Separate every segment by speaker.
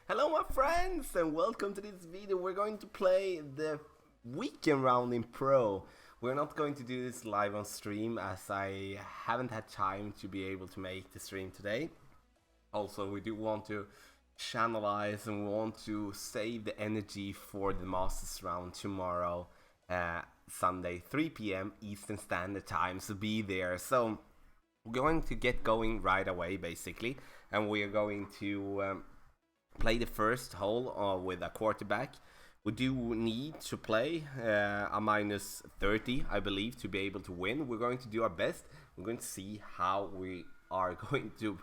Speaker 1: Hello my friends and welcome to this video. We're going to play the weekend round in Pro. We're not going to do this live on stream as I haven't had time to be able to make the stream today. Also, we do want to channelize and we want to save the energy for the Masters round tomorrow, Sunday 3 p.m. Eastern Standard Time, so be there. So we're going to get going right away basically, and we are going to play the first hole with a quarterback. We do need to play a minus 30, I believe, to be able to win. We're going to do our best. We're going to see how we are going to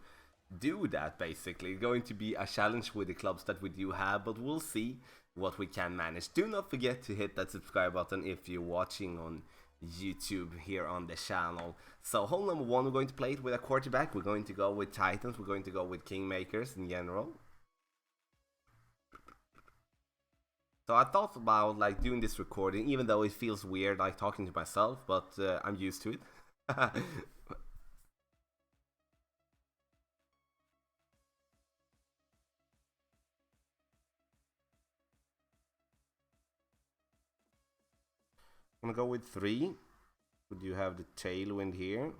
Speaker 1: do that, basically. It's going to be a challenge with the clubs that we do have, but we'll see what we can manage. Do not forget to hit that subscribe button if you're watching on YouTube here on the channel. So hole number one, we're going to play it with a quarterback. We're going to go with Titans. We're going to go with Kingmakers in general. So I thought about like doing this recording, even though it feels weird like talking to myself, but I'm used to it. I'm gonna go with 3. Would you have the tailwind here?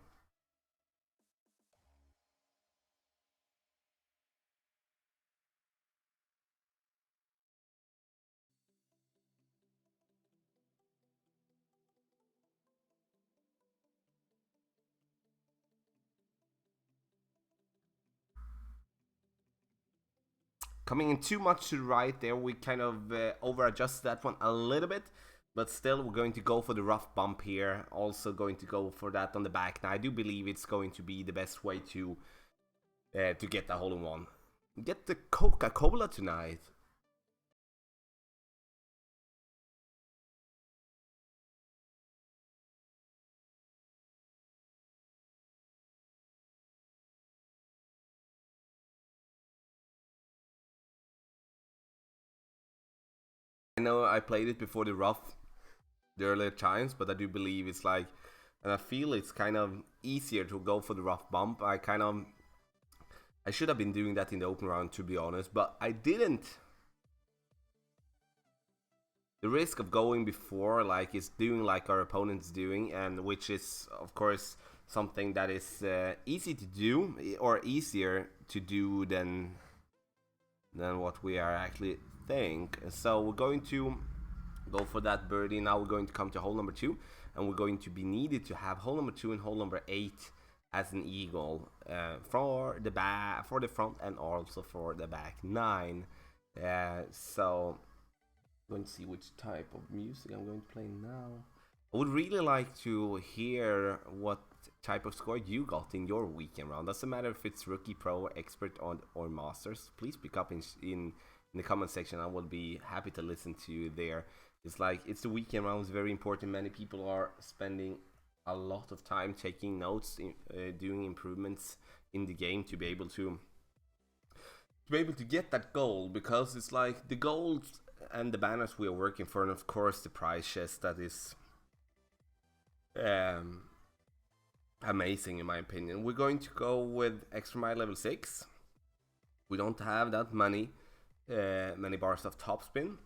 Speaker 1: Coming in too much to the right there, we kind of over adjust that one a little bit, but still we're going to go for the rough bump here. Also going to go for that on the back. Now I do believe it's going to be the best way to get the hole-in-one. Get the Coca-Cola tonight. I know I played it before the earlier times, but I do believe it's like, and I feel it's kind of easier to go for the rough bump. I should have been doing that in the open round, to be honest, but I didn't. The risk of going before, like, is doing like our opponent's doing, and which is, of course, something that is easy to do, or easier to do than what we are actually think. So we're going to go for that birdie. Now we're going to come to hole number 2, and we're going to be needed to have hole number 2 and hole number 8 as an eagle for the front and also for the back 9. So I'm going to see which type of music I'm going to play now. I would really like to hear what type of score you got in your weekend round. Doesn't matter if it's rookie, pro, expert, or masters. Please pick up in the comment section. I will be happy to listen to you there. It's like, it's the weekend round, it's very important. Many people are spending a lot of time taking notes, doing improvements in the game to be able to get that goal, because it's like the goals and the banners we are working for, and of course the prize chest that is amazing in my opinion. We're going to go with extra mile level 6. We don't have that many bars of topspin,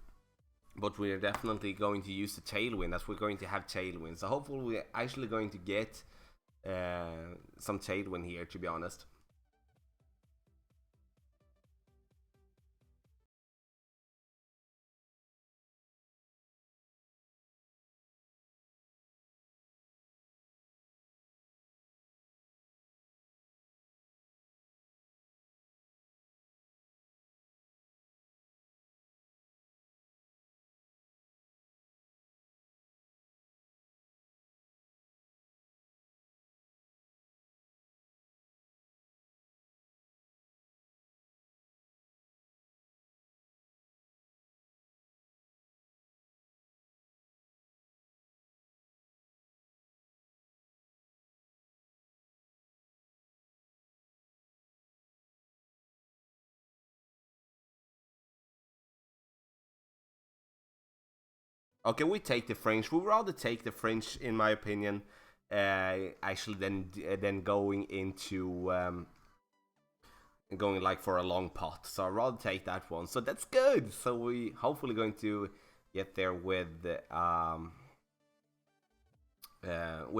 Speaker 1: but we are definitely going to use the tailwind, as we're going to have tailwind. So hopefully we're actually going to get some tailwind here, to be honest. Okay, we take the French. We'd rather take the French, in my opinion. Actually, then going into going like for a long pot. So I'd rather take that one. So that's good. So we hopefully going to get there with the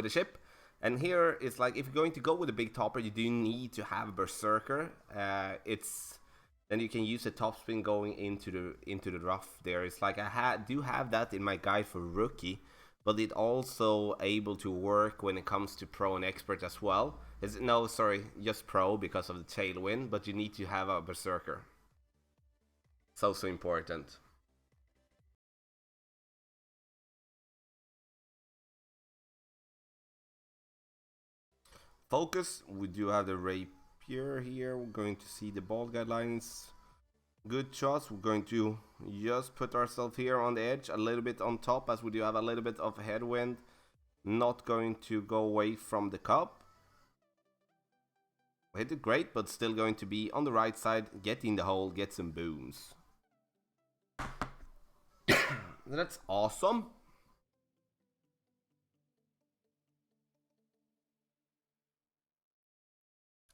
Speaker 1: ship. And here it's like if you're going to go with a big topper, you do need to have a berserker. Then you can use the topspin going into the rough there. It's like I do have that in my guide for rookie, but it also able to work when it comes to pro and expert as well. No, sorry, just pro because of the tailwind, but you need to have a berserker. So important. Focus, we do have the rapier here. We're going to see the ball guidelines. Good shots. We're going to just put ourselves here on the edge, a little bit on top, as we do have a little bit of headwind. Not going to go away from the cup. We hit it great, but still going to be on the right side, get in the hole, get some booms. That's awesome.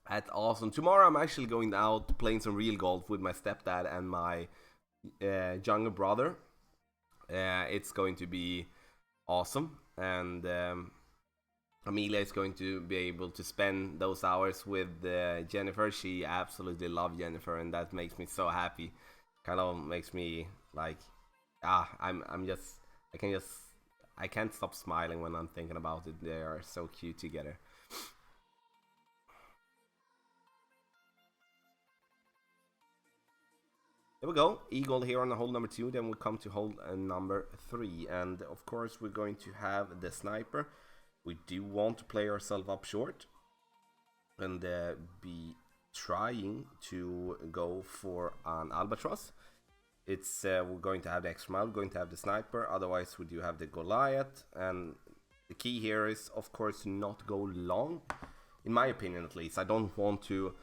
Speaker 1: That's awesome. Tomorrow I'm actually going out playing some real golf with my stepdad and my younger brother. It's going to be awesome, and Amelia is going to be able to spend those hours with Jennifer. She absolutely loves Jennifer, and that makes me so happy. Kind of makes me like, I can't stop smiling when I'm thinking about it. They are so cute together. There we go, eagle here on the hole number 2, then we come to hole number 3, and of course we're going to have the sniper. We do want to play ourselves up short and be trying to go for an albatross. It's we're going to have the extra mile, we're going to have the sniper, otherwise we do have the Goliath, and the key here is of course to not go long, in my opinion at least. I don't want to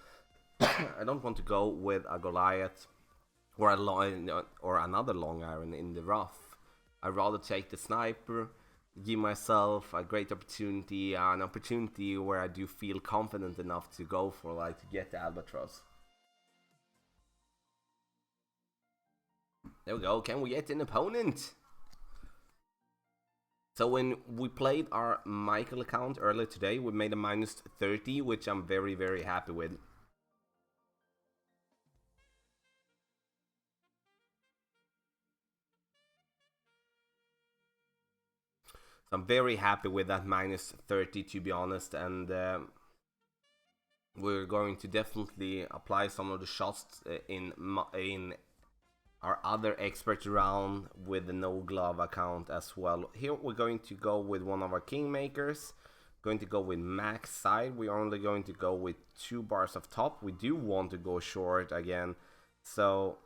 Speaker 1: I don't want to go with a Goliath or another long iron in the rough. I'd rather take the sniper, give myself a great opportunity, an opportunity where I do feel confident enough to go for, like, to get the albatross. There we go, can we get an opponent? So when we played our Michael account earlier today, we made a -30, which I'm very, very happy with. I'm very happy with that -30, to be honest, and we're going to definitely apply some of the shots in our other expert round with the no glove account as well. Here we're going to go with one of our kingmakers, going to go with max side. We're only going to go with 2 bars of top. We do want to go short again, so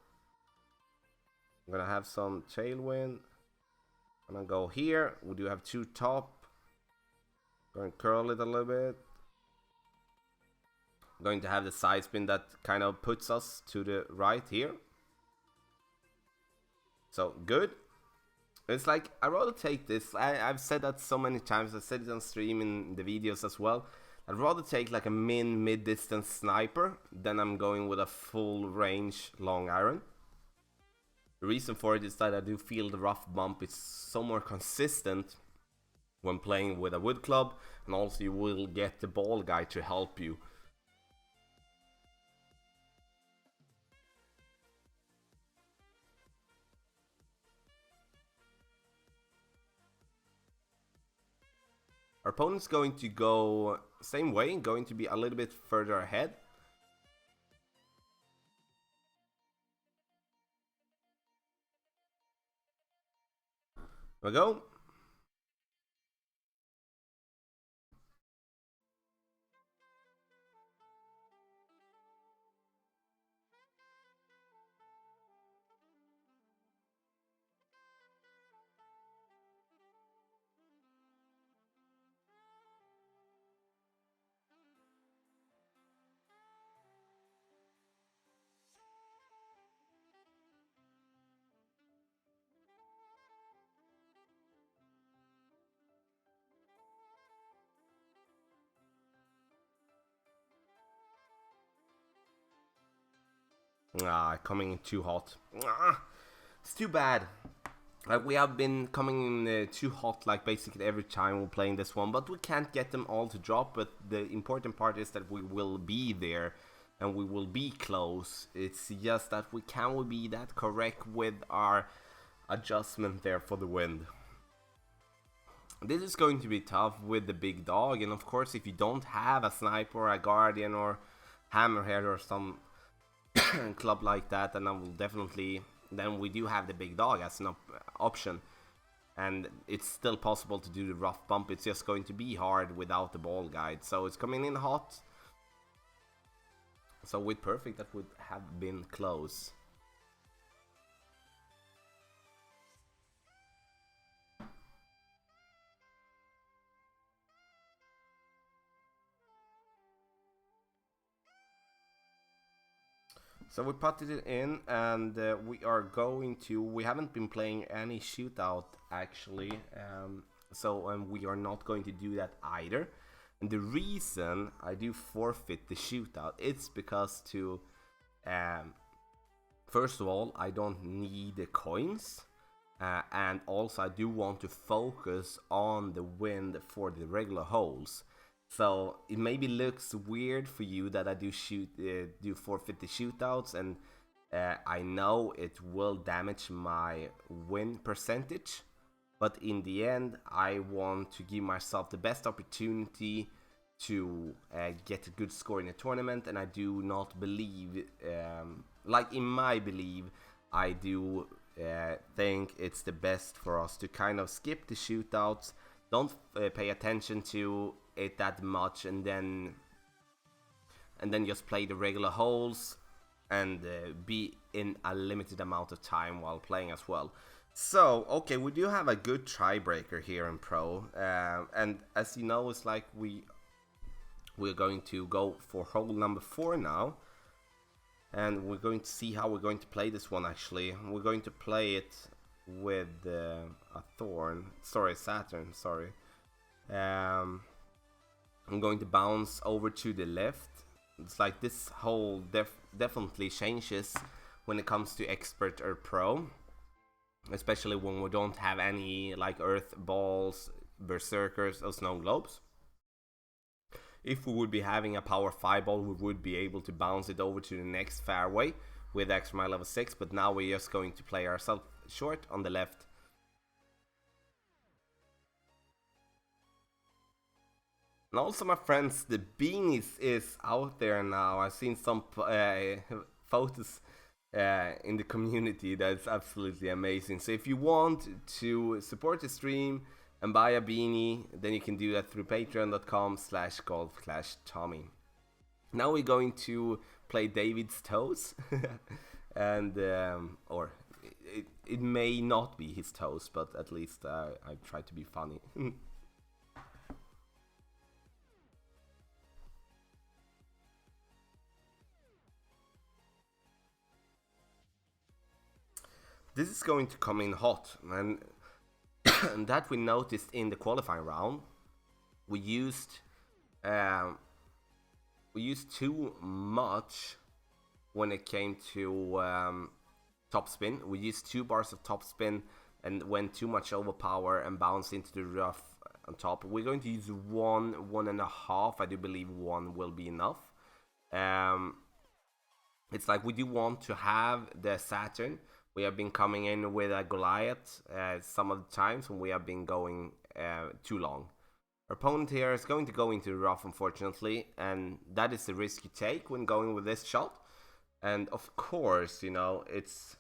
Speaker 1: I'm gonna have some tailwind. I'm gonna go here. We do have 2 top. Going to curl it a little bit. I'm going to have the side spin that kind of puts us to the right here. So good. It's like, I'd rather take this. I've said that so many times. I said it on stream in the videos as well. I'd rather take like a mid-distance sniper than I'm going with a full range long iron. The reason for it is that I do feel the rough bump is so more consistent when playing with a wood club, and also you will get the ball guy to help you. Our opponent's going to go same way, going to be a little bit further ahead. There we go. Coming in too hot. It's too bad. Like, we have been coming in too hot, like, basically every time we're playing this one, but we can't get them all to drop. But the important part is that we will be there, and we will be close. It's just that we can't be that correct with our adjustment there for the wind. This is going to be tough with the big dog, and of course if you don't have a sniper or a guardian or hammerhead or some club like that, then I will definitely... Then we do have the big dog as an option, and it's still possible to do the rough bump. It's just going to be hard without the ball guide. So it's coming in hot. So with perfect, that would have been close. So we putted it in, and we are going to... We haven't been playing any shootout actually, so we are not going to do that either. And the reason I do forfeit the shootout, it's because to... first of all, I don't need the coins, and also I do want to focus on the wind for the regular holes. So it maybe looks weird for you that I do forfeit the shootouts, and I know it will damage my win percentage, but in the end I want to give myself the best opportunity to get a good score in a tournament. And I do not believe, like in my belief, I do think it's the best for us to kind of skip the shootouts, don't pay attention to it that much, and then just play the regular holes and be in a limited amount of time while playing as well. So okay, we do have a good tiebreaker here in Pro, and as you know, it's like we're going to go for hole number 4 now, and we're going to see how we're going to play this one. Actually, we're going to play it with a Saturn. I'm going to bounce over to the left. It's like this hole definitely changes when it comes to expert or pro, especially when we don't have any like earth balls, berserkers or snow globes. If we would be having a power 5 ball, we would be able to bounce it over to the next fairway with extra mile level 6, but now we're just going to play ourselves short on the left. And also, my friends, the beanies is out there now. I've seen some photos in the community. That's absolutely amazing. So if you want to support the stream and buy a beanie, then you can do that through patreon.com/golf/Tommy. Now we're going to play David's toes. And or it may not be his toes, but at least I try to be funny. This is going to come in hot, and that we noticed in the qualifying round. We used too much when it came to topspin. We used 2 bars of topspin and went too much overpower and bounced into the rough on top. We're going to use 1.5. I do believe 1 will be enough. It's like we do want to have the Saturn. We have been coming in with a Goliath some of the times when we have been going too long. Our opponent here is going to go into the rough, unfortunately, and that is the risk you take when going with this shot. And of course, you know, it's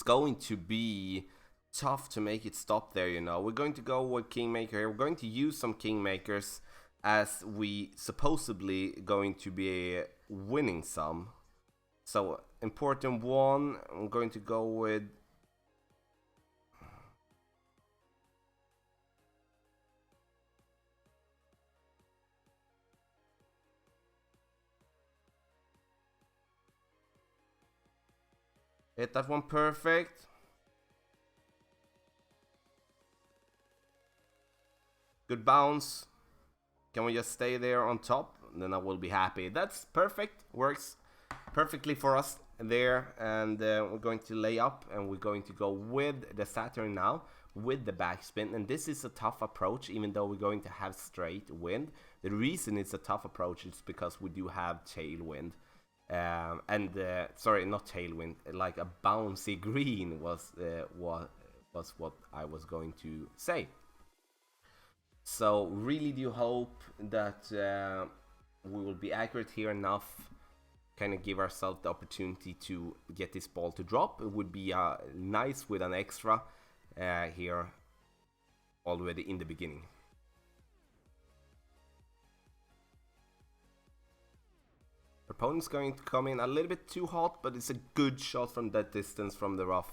Speaker 1: going to be tough to make it stop there, you know. We're going to go with Kingmaker here. We're going to use some Kingmakers as we supposedly going to be winning some. So, important one, I'm going to go with... Hit that one perfect. Good bounce. Can we just stay there on top? Then I will be happy. That's perfect. Works. perfectly for us there, and we're going to lay up, and we're going to go with the Saturn now with the backspin. And this is a tough approach, even though we're going to have straight wind. The reason it's a tough approach is because we do have tailwind. Sorry, not tailwind, like a bouncy green was what I was going to say. So really do hope that we will be accurate here enough, kind of give ourselves the opportunity to get this ball to drop. It would be nice with an extra here already in the beginning. Opponent's going to come in a little bit too hot, but it's a good shot from that distance from the rough.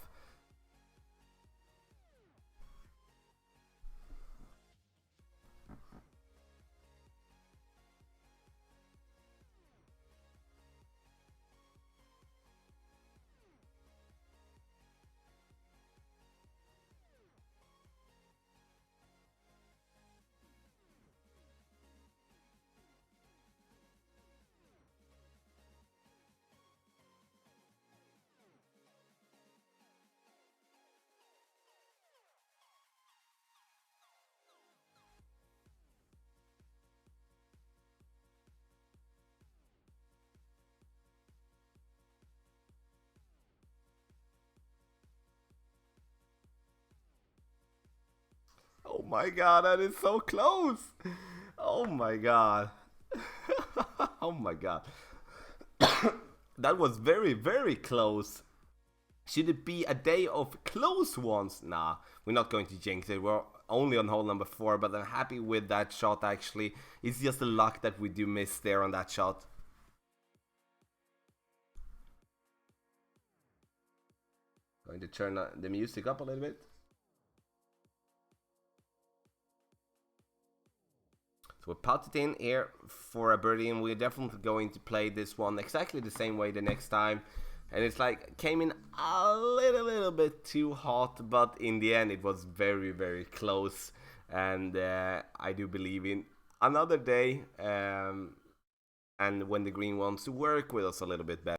Speaker 1: Oh my god, that is so close! Oh my god. Oh my god. That was very, very close. Should it be a day of close ones? Nah, we're not going to jinx it. We're only on hole number 4, but I'm happy with that shot actually. It's just the luck that we do miss there on that shot. Going to turn the music up a little bit. So we put it in here for a birdie, and we're definitely going to play this one exactly the same way the next time. And it's like, came in a little bit too hot, but in the end it was very, very close. And I do believe in another day, and when the green wants to work with us a little bit better.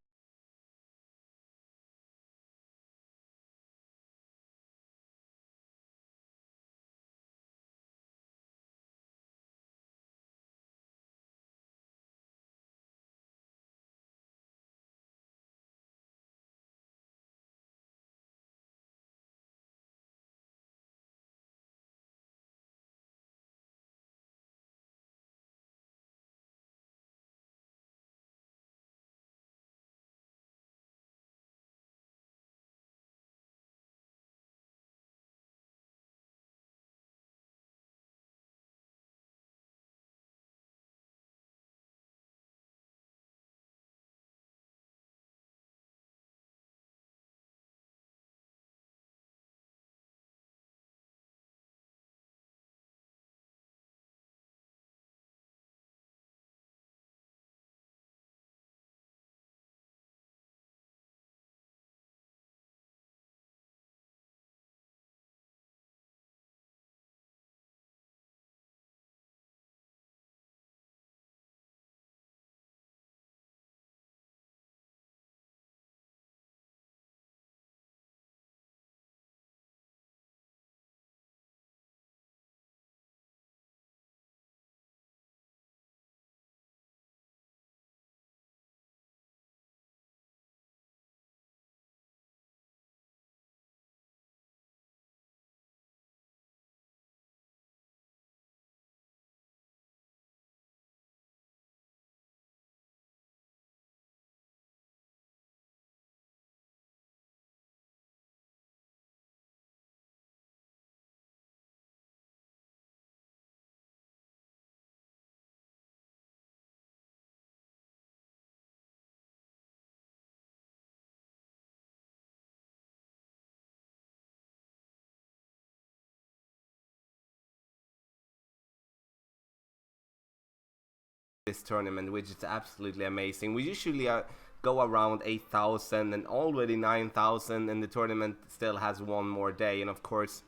Speaker 1: This tournament, which is absolutely amazing. We usually go around 8,000 and already 9,000, and the tournament still has one more day. And of course,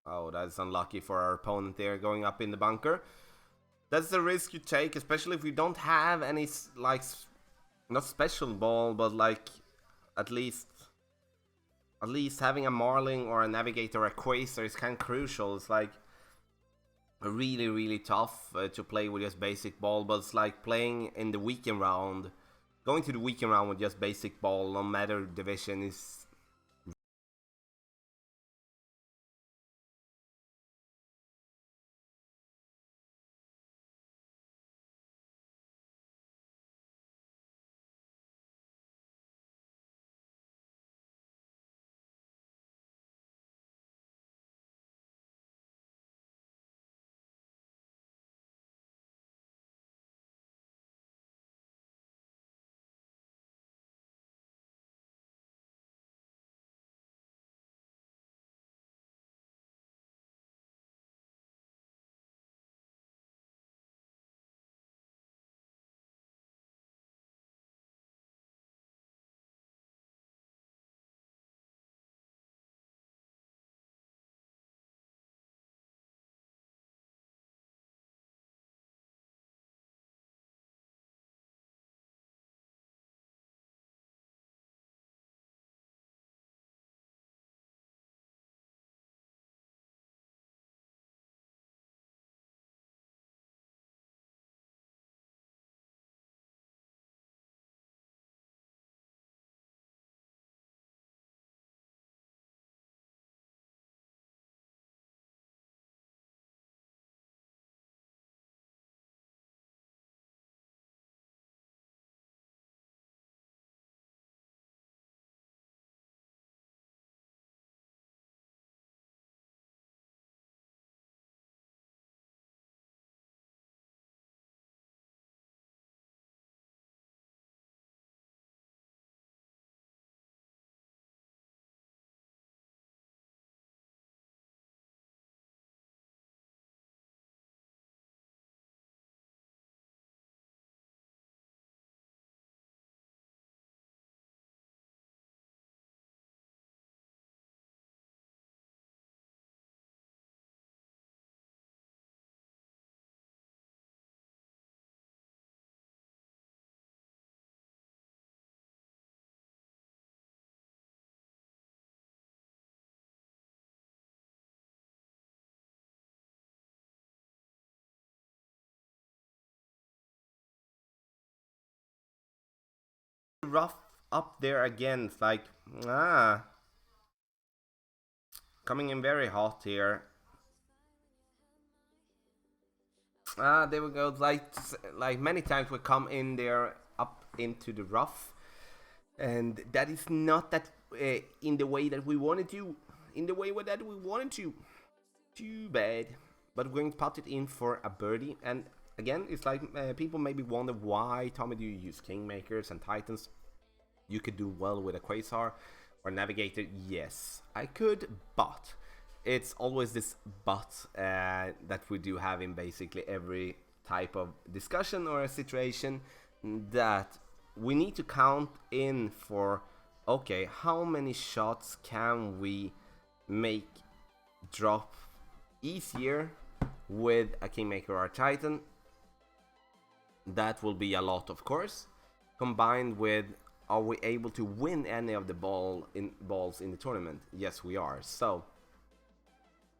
Speaker 1: Oh, that's unlucky for our opponent there, going up in the bunker. That's the risk you take, especially if you don't have any, like, not special ball, but like, at least having a Marling or a Navigator or a Quasar is kind of crucial. It's like really tough to play with just basic ball, but it's like playing in the weekend round. Going to the weekend round with just basic ball, no matter division, is rough up there again. It's like, coming in very hot here. There we go. Like many times we come in there up into the rough, and that is not that in the way that we wanted to. In the way that we wanted to. Too bad. But we're going to put it in for a birdie. And again, it's like people maybe wonder why, Tommy, do you use Kingmakers and Titans? You could do well with a Quasar or Navigator. Yes, I could, but it's always this but that we do have in basically every type of discussion or a situation, that we need to count in for, okay, how many shots can we make drop easier with a Kingmaker or a Titan? That will be a lot, of course, combined with, are we able to win any of the balls in the tournament? Yes, we are. So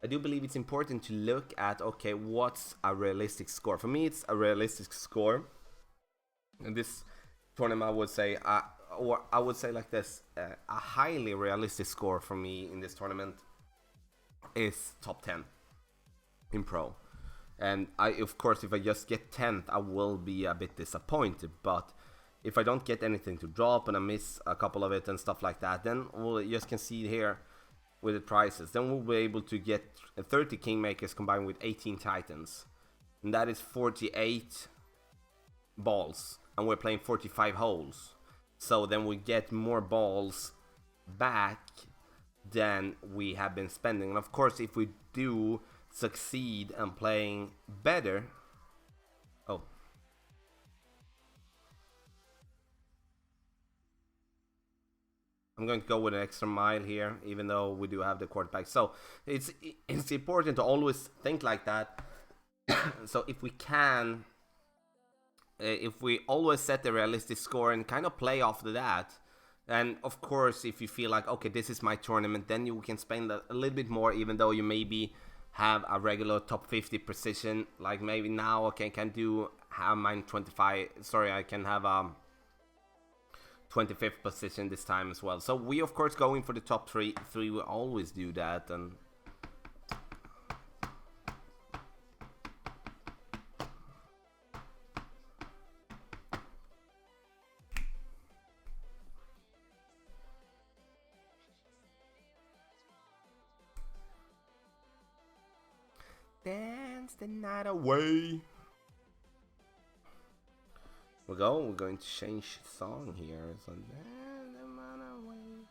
Speaker 1: I do believe it's important to look at, okay, what's a realistic score? For me, it's a realistic score. And this tournament, I would say, or I would say like this, a highly realistic score for me in this tournament is top 10 in pro. And of course, if I just get 10th, I will be a bit disappointed, but if I don't get anything to drop and I miss a couple of it and stuff like that, then you just can see here with the prices, then we'll be able to get 30 Kingmakers combined with 18 Titans, and that is 48 balls, and we're playing 45 holes, so then we get more balls back than we have been spending. And of course, if we do succeed and playing better, oh, I'm going to go with an extra mile here, even though we do have the quarterback. So it's important to always think like that. So if we can, if we always set the realistic score and kind of play off that, and of course, if you feel like, okay, this is my tournament, then you can spend a little bit more, even though you maybe have a regular top 50 position. Like maybe now, okay, can do have mine 25. Sorry, I can have 25th position this time as well. So we of course going for the top three. We always do that, and dance the night away. We're going to change song here. So dance the night away.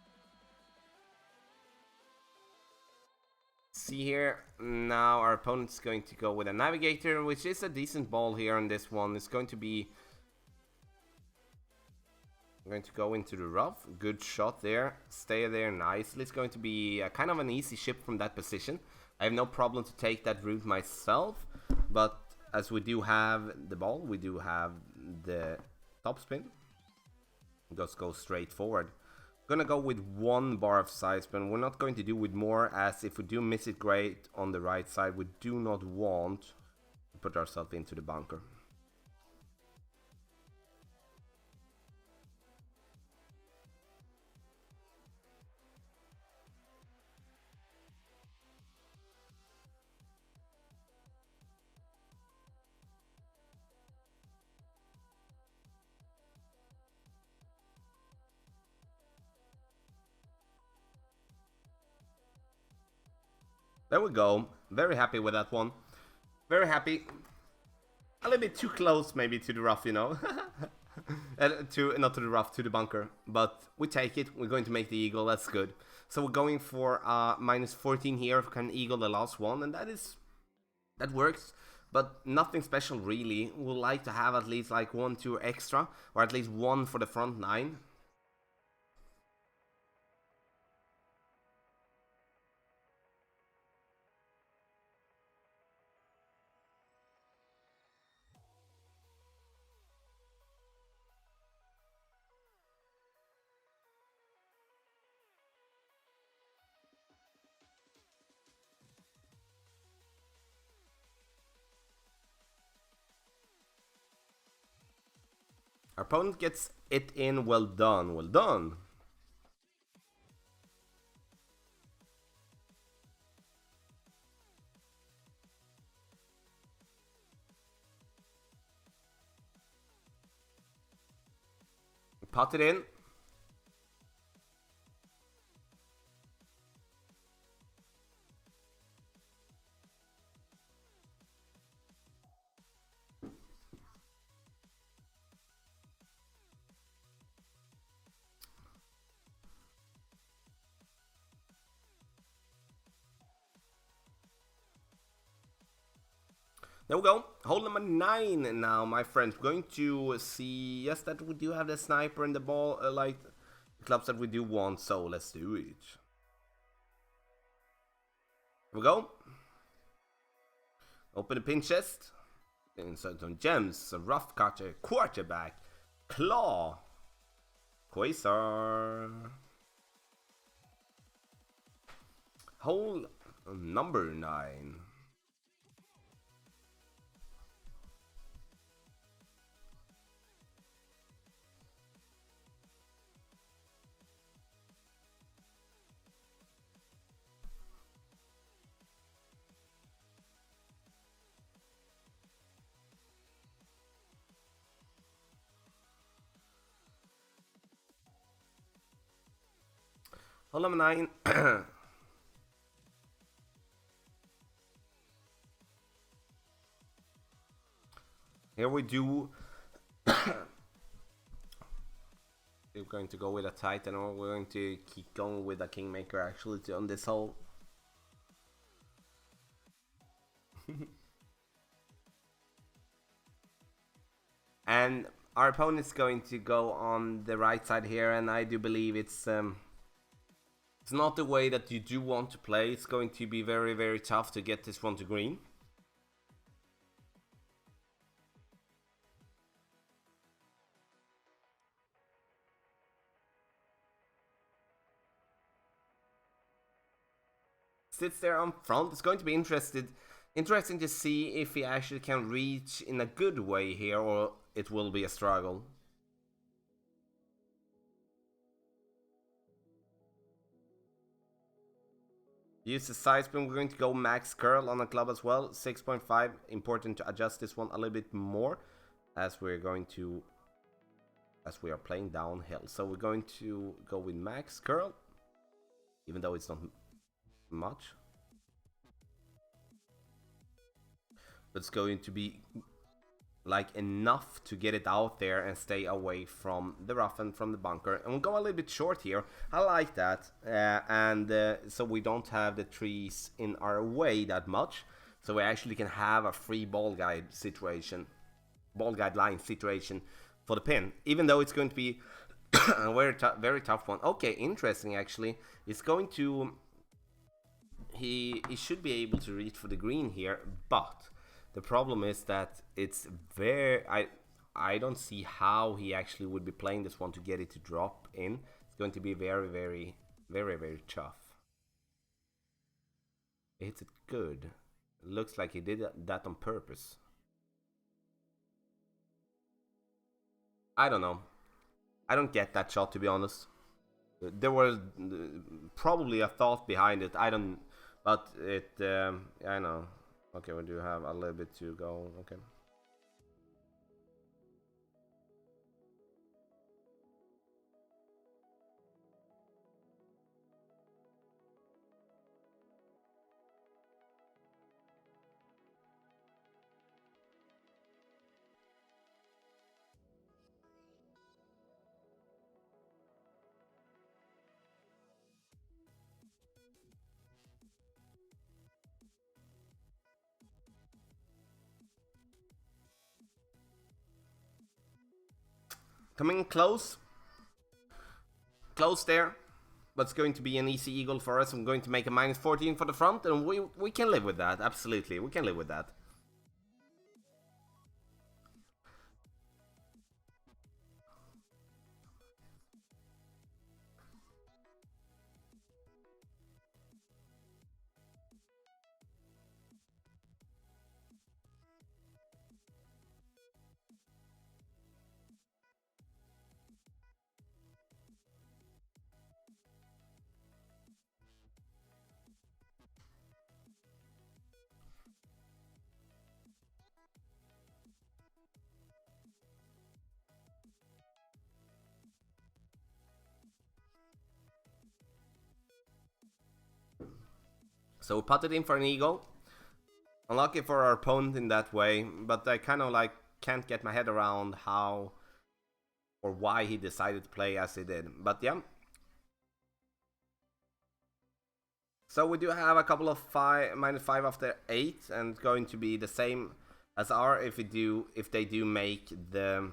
Speaker 1: See here, now our opponent's going to go with a navigator, which is a decent ball here on this one. It's going to be... I'm going to go into the rough. Good shot there. Stay there nicely. It's going to be a kind of an easy ship from that position. I have no problem to take that route myself, but as we do have the ball, we do have the topspin. Just go straight forward. Gonna go with 1 bar of side spin. We're not going to do with more, as if we do miss it great on the right side, we do not want to put ourselves into the bunker. There we go. Very happy with that one. Very happy. A little bit too close maybe to the rough, you know. Not to the rough, to the bunker. But we take it. We're going to make the eagle. That's good. So we're going for minus 14 here. If we can eagle the last one. And that works. But nothing special really. We'd like to have at least like 1, 2 extra. Or at least 1 for the front 9. Our opponent gets it in. Well done, well done. Pot it in. There we go. Hole number 9 now, my friends. We're going to see, yes, that we do have the sniper and the ball, like the clubs that we do want. So let's do it. Here we go. Open the pin chest. Insert some gems. A rough cutter, quarterback, claw, quasar. Hole number 9. Hole number 9. Here we do. We're going to go with a Titan, or we're going to keep going with a Kingmaker actually on this hole. And our opponent's going to go on the right side here, and I do believe it's It's not the way that you do want to play. It's going to be very, very tough to get this one to green. Sits there on front. It's going to be interesting to see if he actually can reach in a good way here, or it will be a struggle. Use the side spin. We're going to go max curl on the club as well. 6.5. Important to adjust this one a little bit more as we are playing downhill. So we're going to go with max curl, even though it's not much. But it's going to be like enough to get it out there and stay away from the rough and from the bunker. And we'll go a little bit short here. I like that. So we don't have the trees in our way that much. So we actually can have a free ball guide line situation for the pin. Even though it's going to be a very tough one. Okay, interesting actually. It's going to... He should be able to reach for the green here, but the problem is that it's very... I don't see how he actually would be playing this one to get it to drop in. It's going to be very tough. He hits it good. It looks like he did that on purpose. I don't know. I don't get that shot, to be honest. There was probably a thought behind it. I don't... But it... I know. Okay, we do have a little bit to go. Okay. Coming close. Close there. But it's going to be an easy eagle for us. I'm going to make a -14 for the front, and we can live with that. Absolutely, we can live with that. So we putted in for an eagle. Unlucky for our opponent in that way, but I kind of like can't get my head around how or why he decided to play as he did. But yeah. So we do have a couple of -5 after 8, and it's going to be the same as our if they do make the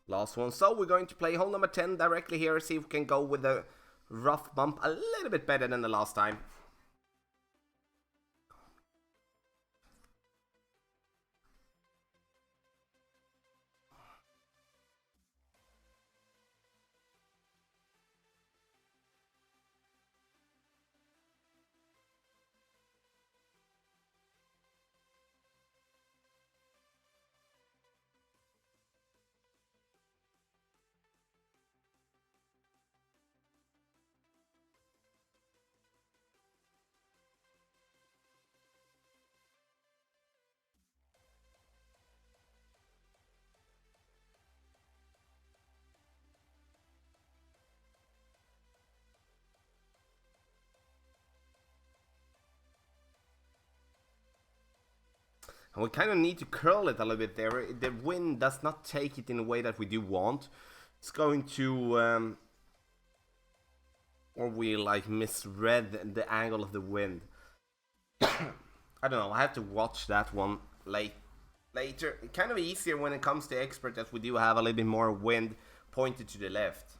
Speaker 1: last one. So we're going to play hole number 10 directly here, see if we can go with a rough bump a little bit better than the last time. And we kind of need to curl it a little bit there. The wind does not take it in a way that we do want. It's going to... or we like misread the angle of the wind. I don't know, I have to watch that one later. Kind of easier when it comes to expert, as we do have a little bit more wind pointed to the left.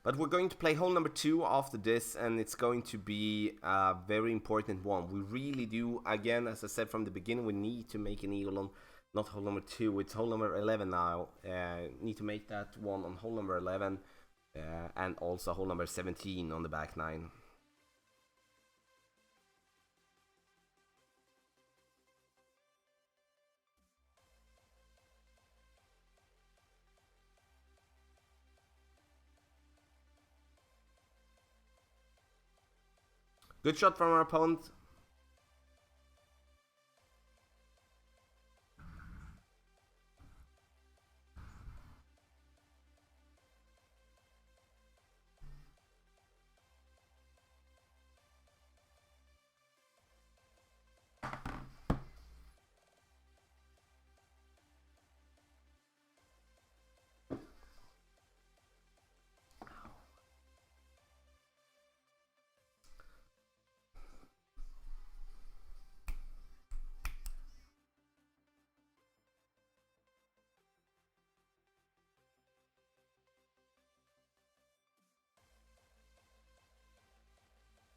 Speaker 1: But we're going to play hole number 2 after this, and it's going to be a very important one. We really do, again, as I said from the beginning, we need to make an eagle on not hole number 2, it's hole number 11 now. Need to make that one on hole number 11, and also hole number 17 on the back 9. Good shot from our opponent.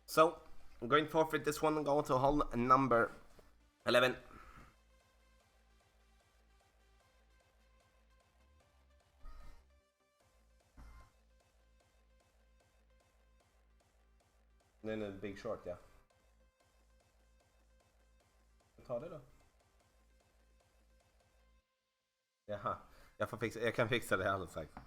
Speaker 1: So, I'm going to forfeit this one and go to hole number 11. Then a big short, ja. Ta det då. Jaha, jag kan fixa det alldeles säkert.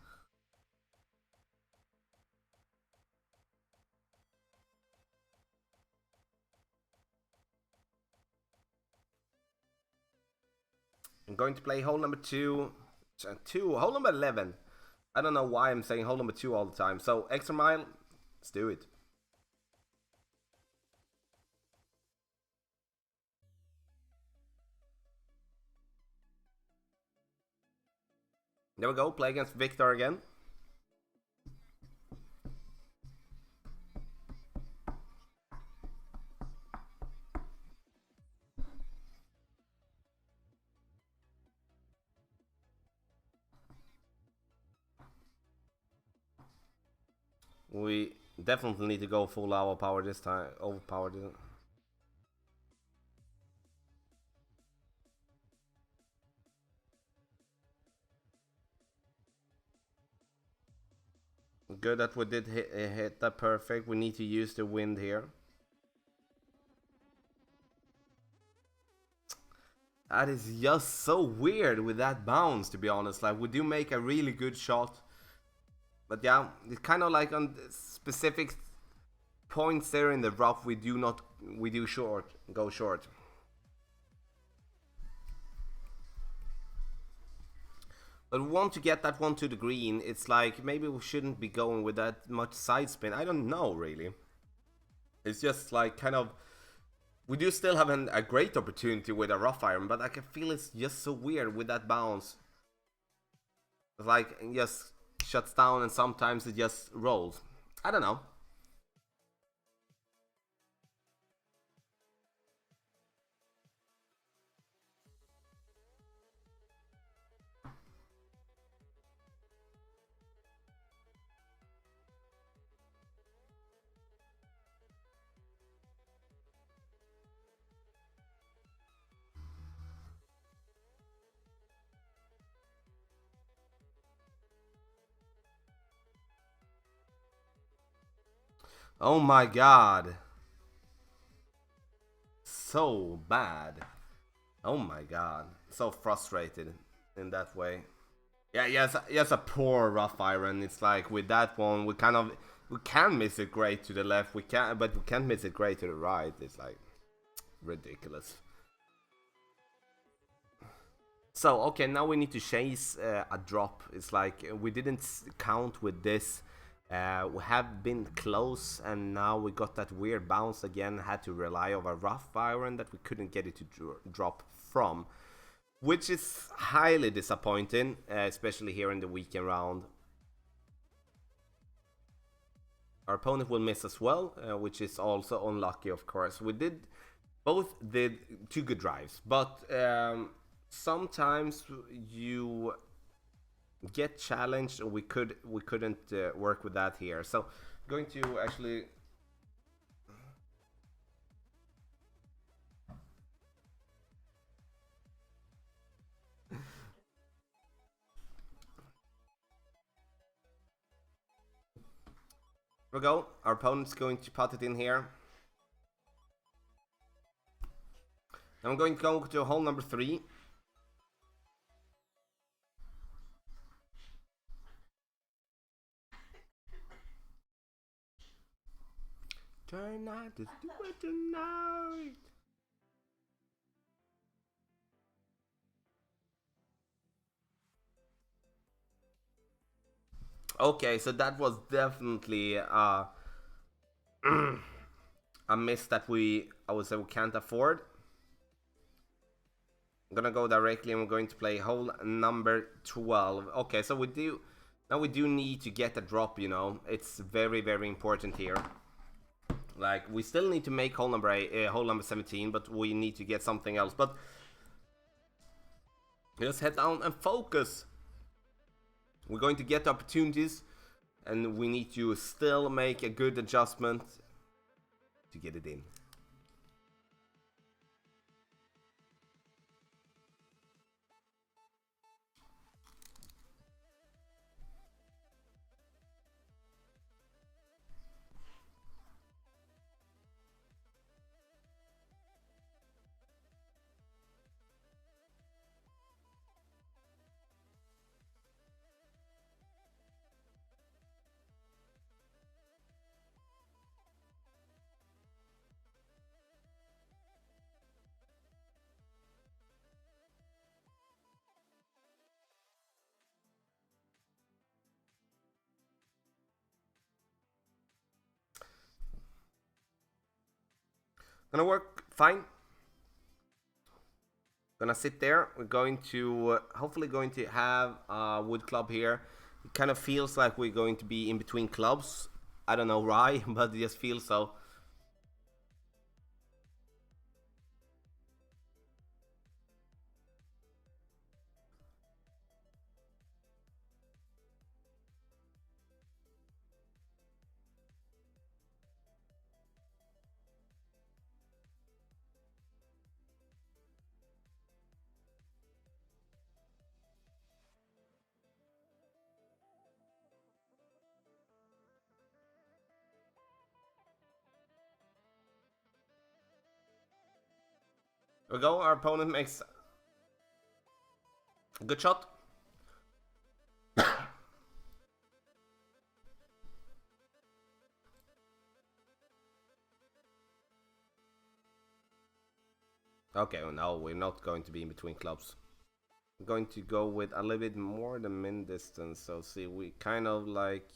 Speaker 1: I'm going to play hole number 2, hole number 11. I don't know why I'm saying hole number 2 all the time. So, extra mile, let's do it. There we go, play against Victor again. We definitely need to go full hour power this time. Overpowered. Good that we did hit that perfect. We need to use the wind here. That is just so weird with that bounce, to be honest. Like, we do make a really good shot. But yeah, it's kind of like on specific points there in the rough, we do go short. But we want to get that one to the green. It's like, maybe we shouldn't be going with that much side spin. I don't know, really. It's just like, kind of, we do still have a great opportunity with a rough iron, but I can feel it's just so weird with that bounce. It's like, just shuts down and sometimes it just rolls. I don't know. Oh my god. So bad. Oh my god. So frustrated in that way. Yeah, yes, a poor rough iron. It's like with that one, we can miss it great to the left. But we can't miss it great to the right. It's like ridiculous. So, okay, now we need to chase a drop. It's like we didn't count with this. We have been close, and now we got that weird bounce again. Had to rely on a rough iron that we couldn't get it to drop from, which is highly disappointing, especially here in the weekend round. Our opponent will miss as well, which is also unlucky, of course. We both did 2 good drives, but sometimes you get challenged, and we couldn't work with that here. So I'm going to actually we go. Our opponent's going to put it in here. I'm going to go to hole number 3. Try not to do it tonight. Okay, so that was definitely a miss that I would say we can't afford. I'm gonna go directly and we're going to play hole number 12. Okay, so we do need to get a drop, you know. It's very, very important here. Like, we still need to make hole number 17, but we need to get something else. But just head down and focus. We're going to get opportunities, and we need to still make a good adjustment to get it in. Gonna work fine. Gonna sit there. We're going to hopefully going to have a wood club here. It kind of feels like we're going to be in between clubs. I don't know why, but it just feels so. There we go. Our opponent makes a good shot. Okay, well, no, we're not going to be in between clubs. I'm going to go with a little bit more than min distance. So see, we kind of like...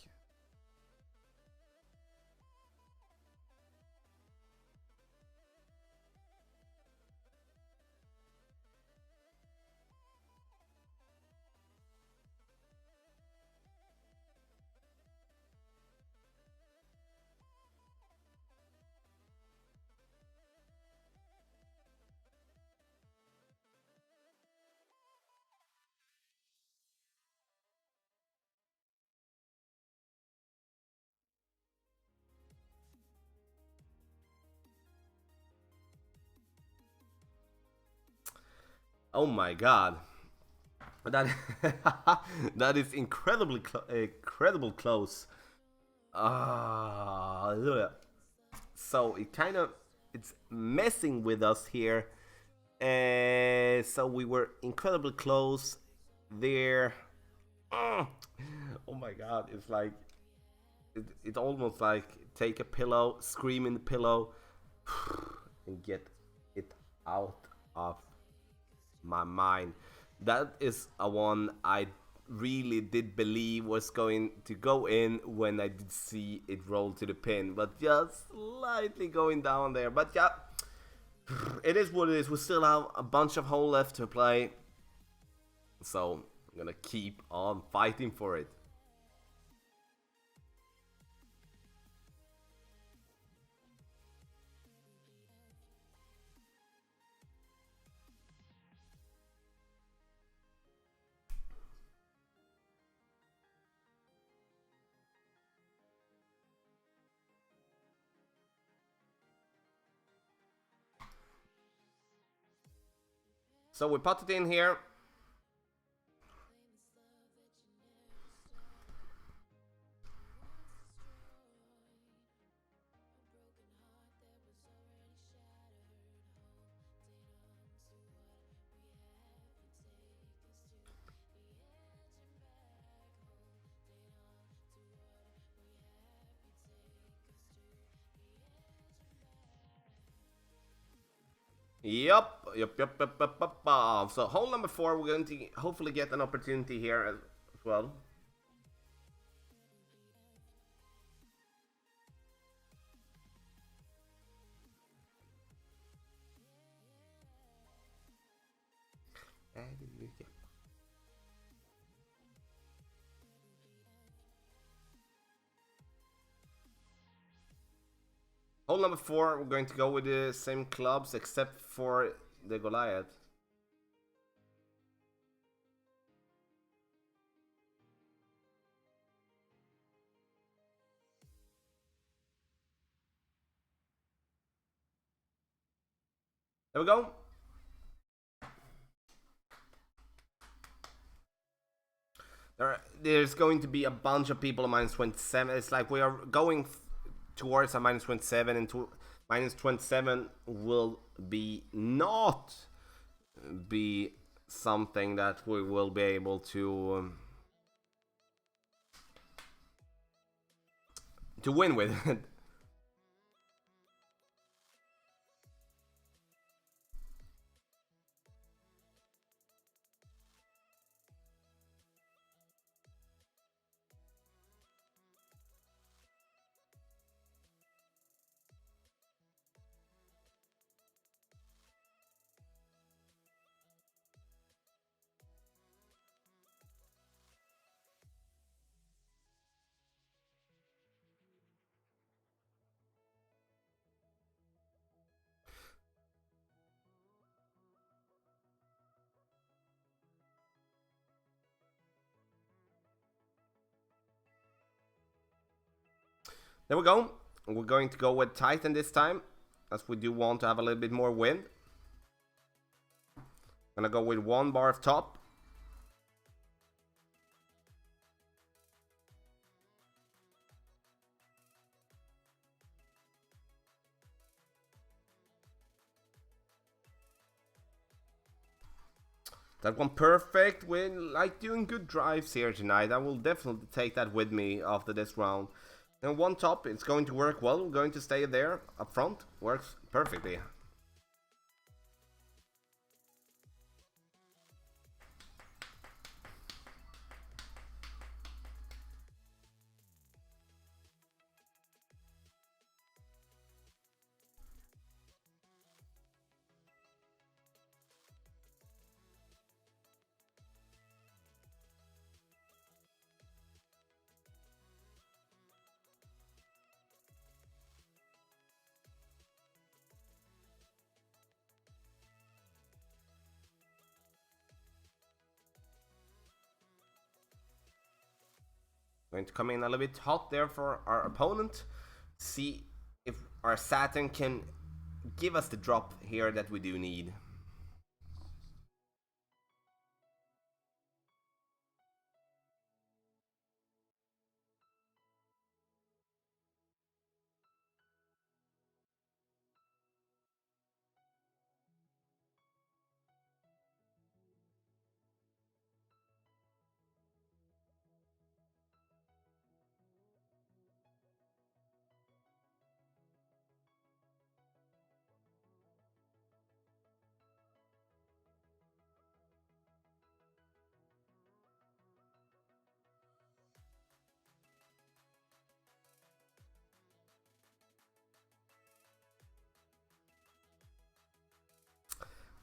Speaker 1: Oh my god. That that is incredibly incredible close. So it's messing with us here. So we were incredibly close there. Oh my god, it's like it almost like take a pillow, scream in the pillow, and get it out of my mind. That is a one I really did believe was going to go in when I did see it roll to the pin, but just slightly going down there. But yeah, it is what it is. We still have a bunch of hole left to play, so I'm gonna keep on fighting for it. So we put it in here. Yup. So hole number 4, we're going to hopefully get an opportunity here as well. Hole number 4, we're going to go with the same clubs except for the Goliath. There we go. There's going to be a bunch of people at minus 27. It's like we are going towards a minus 27, and minus 27 will be not be something that we will be able to win with. There we go. We're going to go with Titan this time, as we do want to have a little bit more wind. Gonna go with 1 bar of top. That one perfect. We're like doing good drives here tonight. I will definitely take that with me after this round. And 1 top, it's going to work well. We're going to stay there up front. Works perfectly. Going to come in a little bit hot there for our opponent. See if our Saturn can give us the drop here that we do need.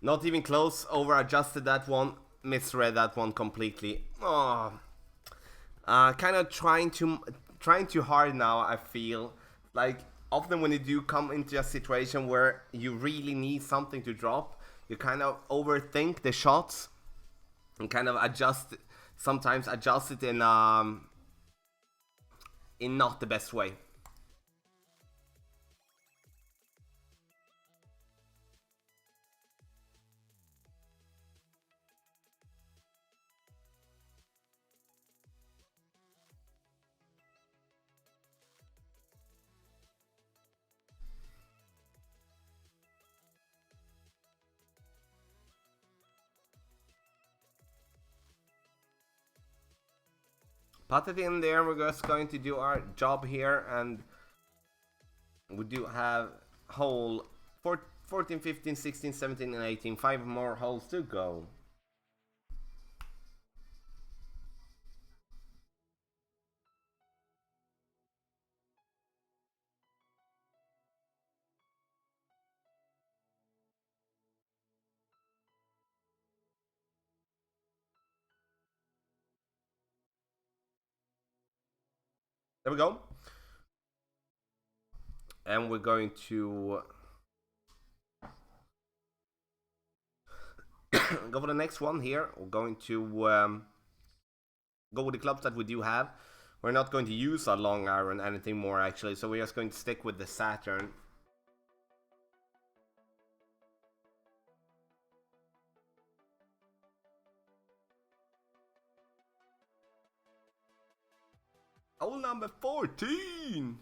Speaker 1: Not even close. Over adjusted that one. Misread that one completely. Oh, kind of trying too hard now. I feel like often when you do come into a situation where you really need something to drop, you kind of overthink the shots and kind of sometimes adjust it in not the best way. Put it in there. We're just going to do our job here, and we do have hole 14, 15, 16, 17, and 18. 5 more holes to go. There we go. And we're going to go for the next one here. We're going to go with the clubs that we do have. We're not going to use our long iron anything more actually, so we're just going to stick with the Saturn. Hole number 14!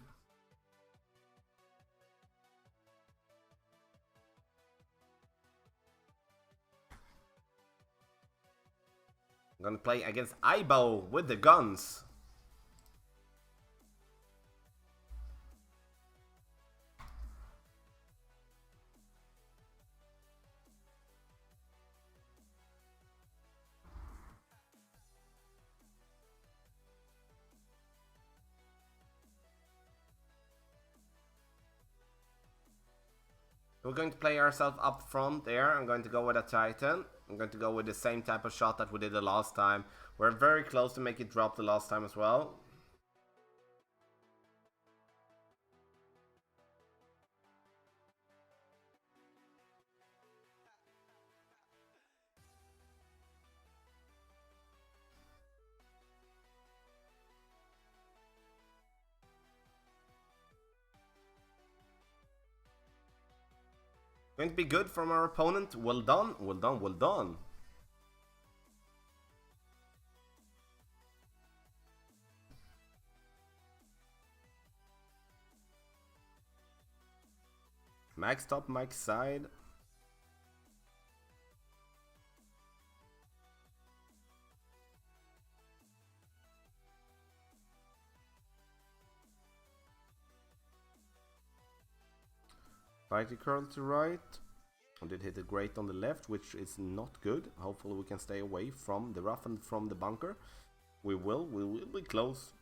Speaker 1: I'm gonna play against Ibo with the guns. We're going to play ourselves up front there. I'm going to go with a Titan. I'm going to go with the same type of shot that we did the last time. We're very close to make it drop the last time as well. Going to be good from our opponent. Well done, well done, well done. Max top, max side. Fighty curl to right. I did hit a great on the left, which is not good. Hopefully we can stay away from the rough and from the bunker. We will be close.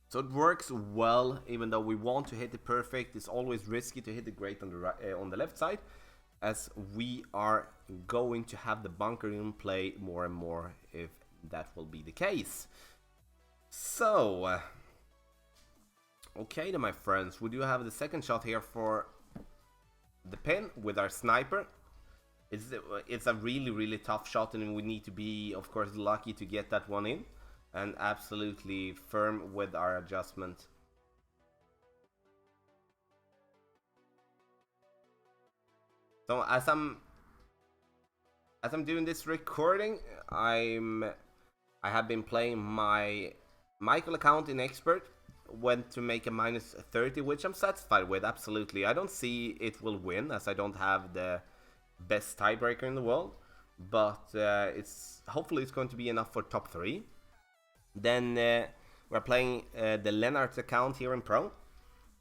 Speaker 1: So it works well, even though we want to hit it perfect. It's always risky to hit the great on the right, on the left side, as we are going to have the bunker in play more and more if that will be the case. So, okay then my friends, we do have the second shot here for the pin with our sniper. It's a really tough shot, and we need to be, of course, lucky to get that one in. And absolutely firm with our adjustment. So as I'm doing this recording, I have been playing my Michael account in expert. Went to make a minus 30, which I'm satisfied with. Absolutely, I don't see it will win, as I don't have the best tiebreaker in the world. But it's hopefully it's going to be enough for top 3. Then we're playing the Lennart account here in Pro,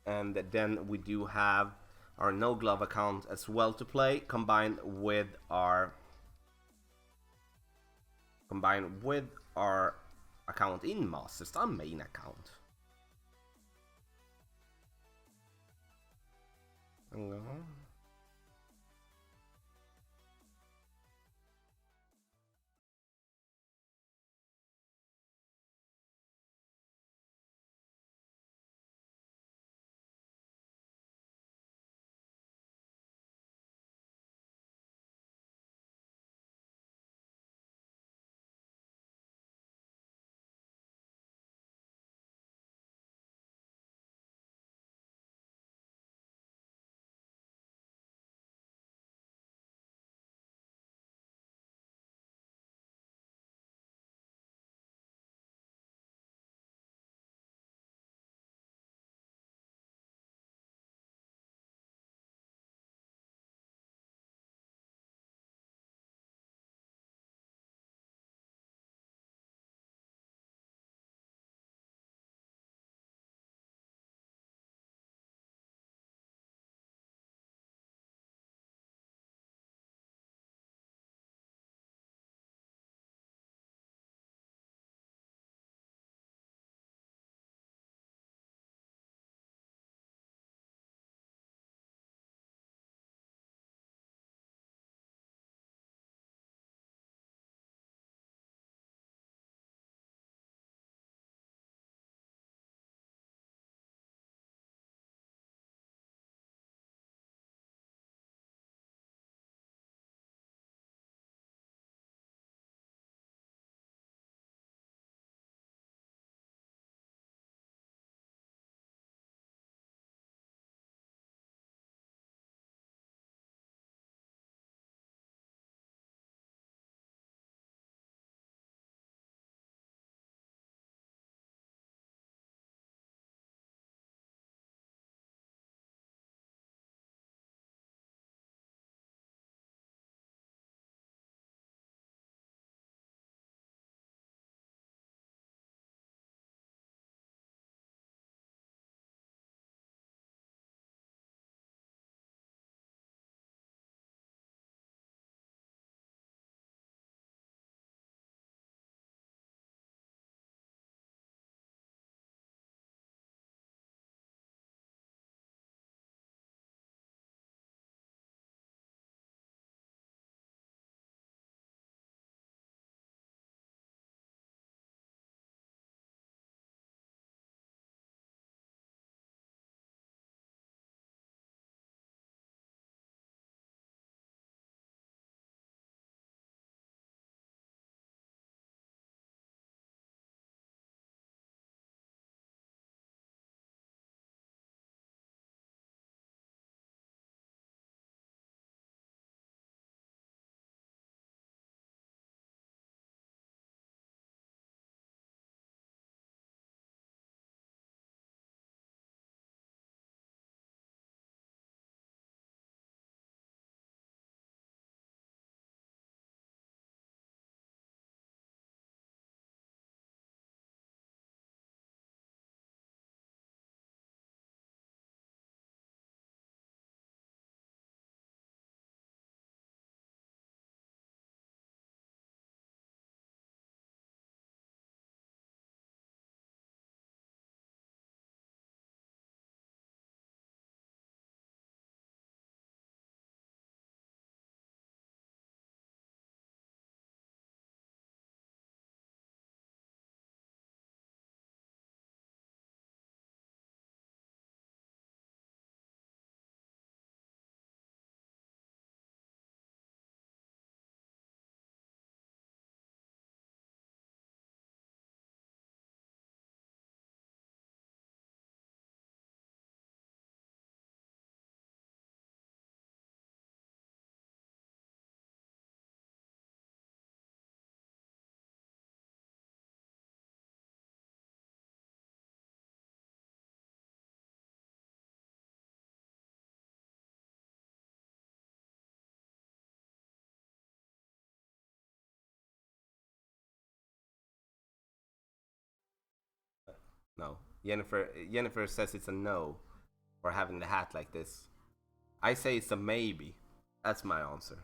Speaker 1: and then we do have our No Glove account as well to play, combined with our account in Masters, our main account. No. Jennifer says it's a no for having the hat like this. I say it's a maybe. That's my answer.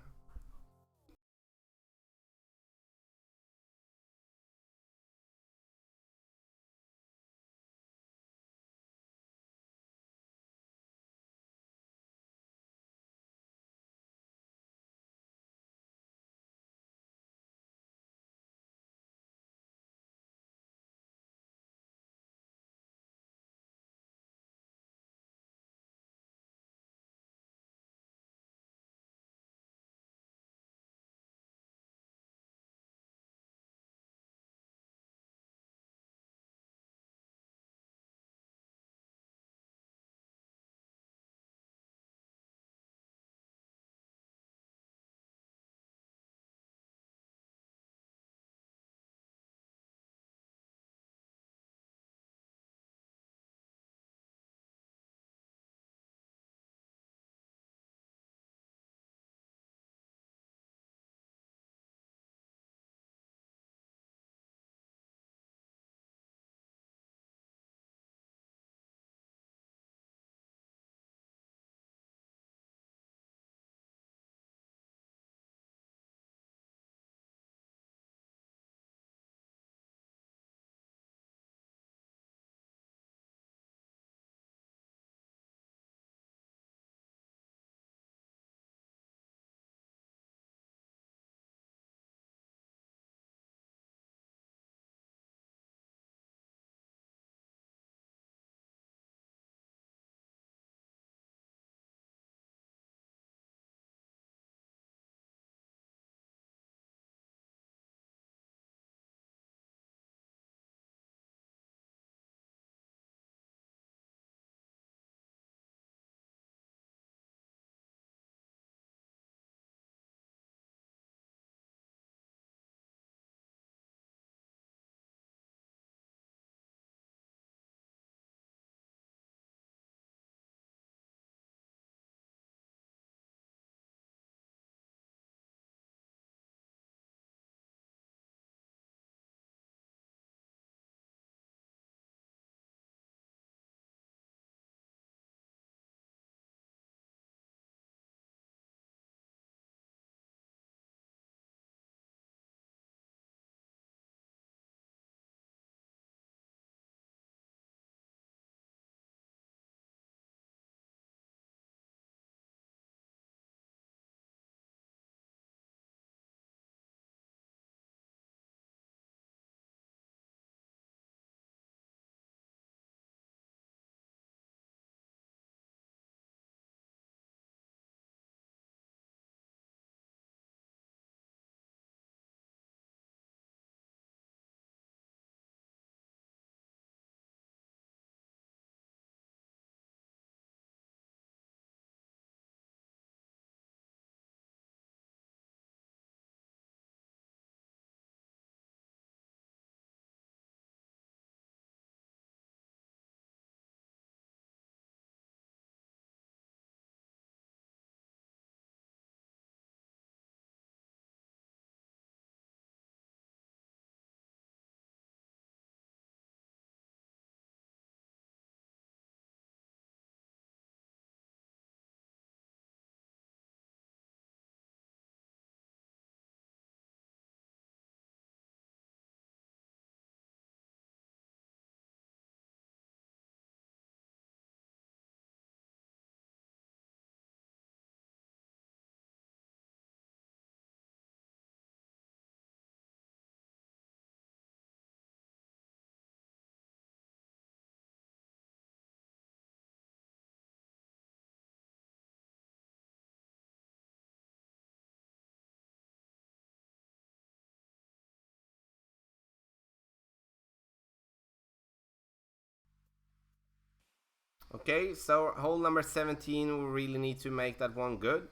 Speaker 1: Okay, so hole number 17, we really need to make that one good.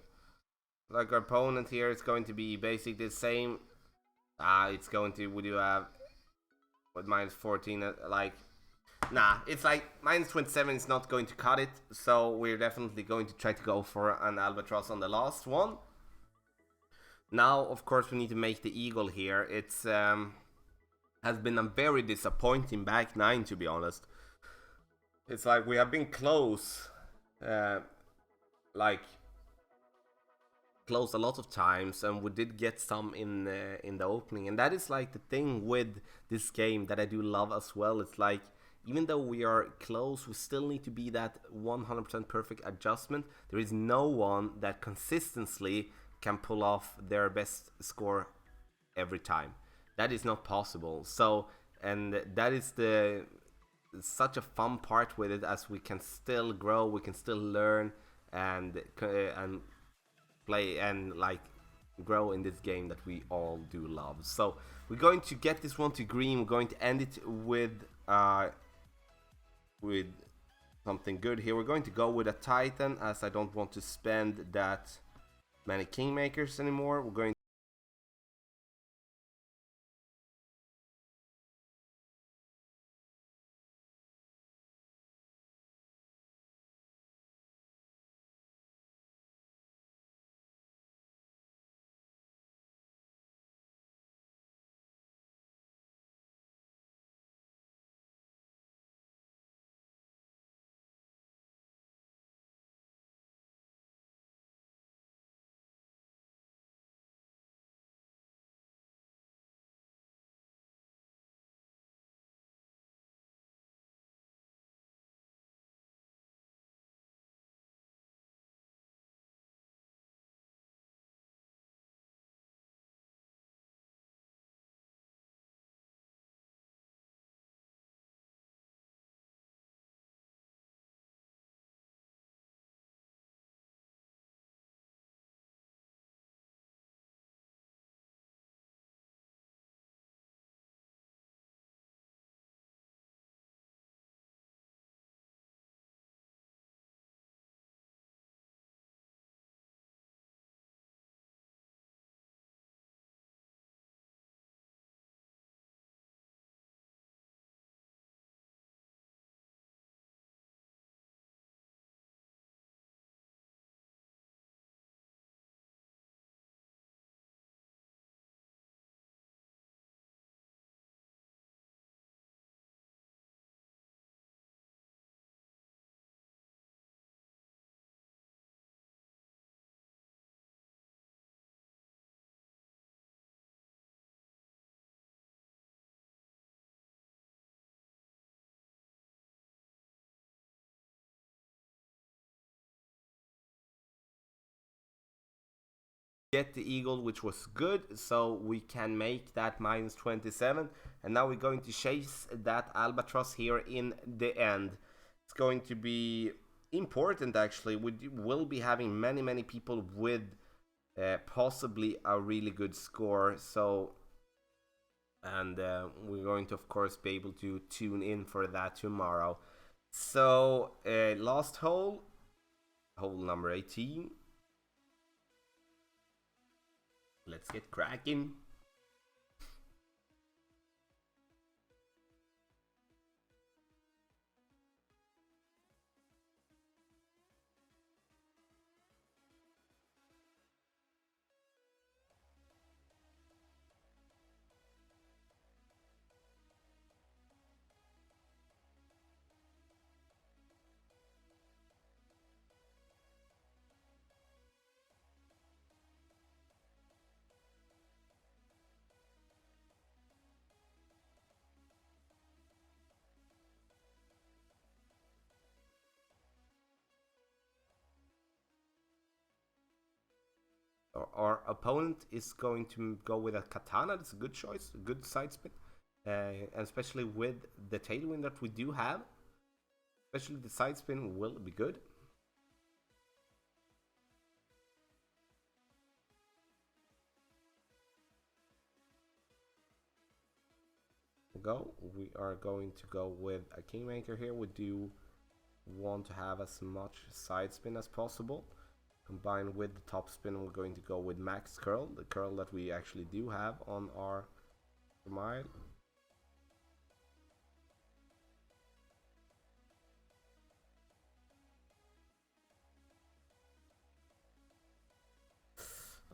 Speaker 1: Like our opponent here is going to be basically the same. It's going to, would you have, what, minus 14, like, nah, it's like minus 27 is not going to cut it, so we're definitely going to try to go for an albatross on the last one. Now, of course, we need to make the eagle here. It's has been a very disappointing back nine, to be honest. It's like we have been close, uh, like close a lot of times, and we did get some in the opening. And that is like the thing with this game that I do love as well. It's like even though we are close, we still need to be that 100% perfect adjustment. There is no one that consistently can pull off their best score every time. That is not possible. So, and that is the such a fun part with it, as we can still grow, we can still learn and play and like grow in this game that we all do love. So we're going to get this one to green. We're going to end it with something good here. We're going to go with a Titan, as I don't want to spend that many Kingmakers anymore. We're going get the eagle, which was good, so we can make that minus 27. And now we're going to chase that albatross here in the end. It's going to be important, actually. We will be having many people with possibly a really good score. So, and we're going to of course be able to tune in for that tomorrow. So last hole, hole number 18. Let's get cracking. Our opponent is going to go with a katana. That's a good choice, a good side spin, and especially with the tailwind that we do have, especially the side spin will be good. We are going to go with a kingmaker here. We do want to have as much side spin as possible. Combined with the top spin, we're going to go with max curl, the curl that we actually do have on our mile.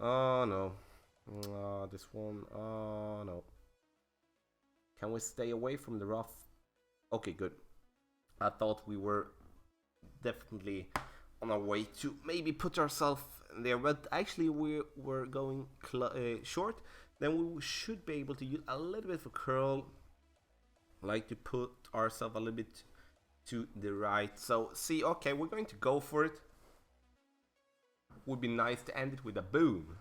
Speaker 1: Oh no. This one. Oh no. Can we stay away from the rough? Okay, good. I thought we were definitely on our way to maybe put ourselves there, but actually we were going short. Then we should be able to use a little bit of a curl, like to put ourselves a little bit to the right. So see, okay, we're going to go for it. Would be nice to end it with a boom.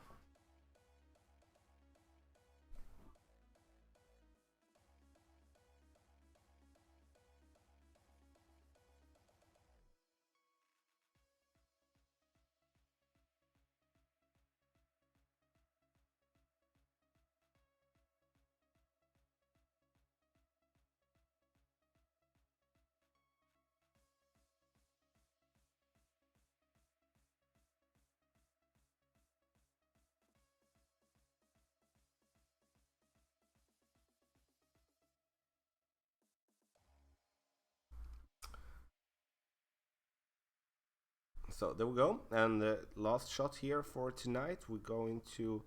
Speaker 1: So there we go, and the last shot here for tonight, we're going to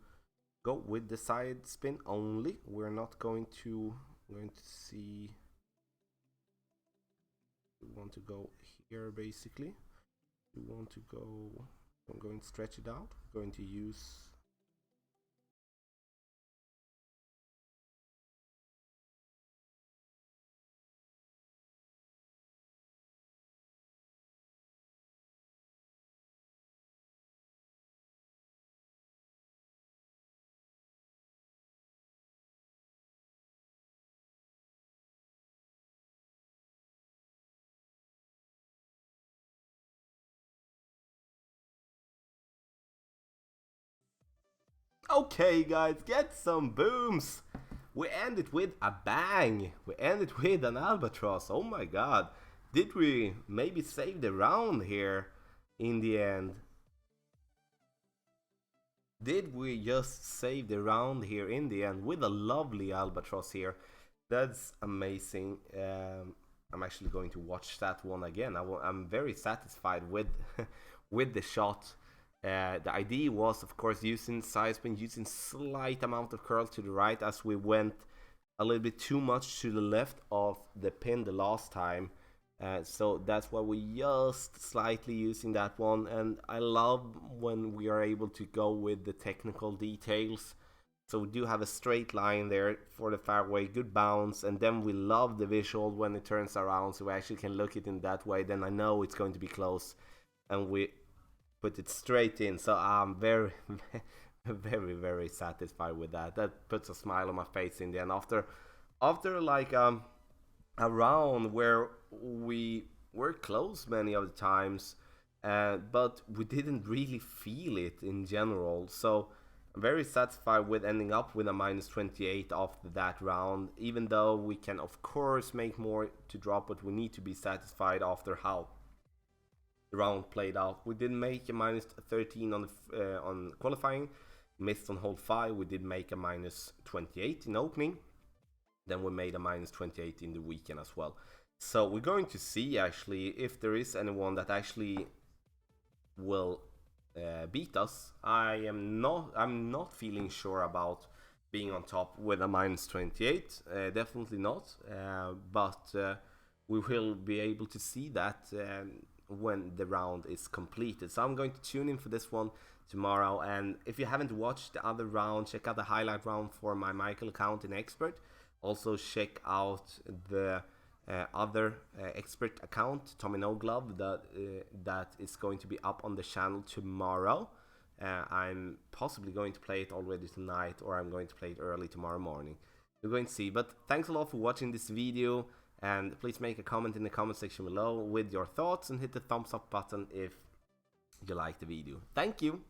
Speaker 1: go with the side spin only. We're not going to see. We want to go here basically. We want to go. I'm going to stretch it out. We're going to use. Okay, guys, get some booms. We ended with a bang. We ended with an albatross. Oh my god. Did we maybe save the round here in the end? Did we just save the round here in the end with a lovely albatross here? That's amazing. I'm actually going to watch that one again. I'm very satisfied with with the shot. The idea was, of course, using side spin, using slight amount of curl to the right as we went a little bit too much to the left of the pin the last time. So that's why we just slightly using that one, and I love when we are able to go with the technical details. So we do have a straight line there for the fairway, good bounce, and then we love the visual when it turns around, so we actually can look it in that way. Then I know it's going to be close, and we put it straight in. So I'm very, very satisfied with that. That puts a smile on my face in the end. After like a round where we were close many of the times, but we didn't really feel it in general. So I'm very satisfied with ending up with a minus 28 after that round, even though we can of course make more to drop, but we need to be satisfied after how the round played out. We did make a minus 13 on qualifying, missed on hole 5. We did make a minus 28 in opening, then we made a minus 28 in the weekend as well. So we're going to see actually if there is anyone that actually will beat us. I'm not feeling sure about being on top with a minus 28. Definitely not. But we will be able to see that when the round is completed. So I'm going to tune in for this one tomorrow. And if you haven't watched the other round, check out the highlight round for my Michael account in Expert. Also check out the other expert account, Tommy No Glove, that is going to be up on the channel tomorrow. I'm possibly going to play it already tonight, or I'm going to play it early tomorrow morning. We're going to see. But thanks a lot for watching this video, and please make a comment in the comment section below with your thoughts, and hit the thumbs up button if you like the video. Thank you.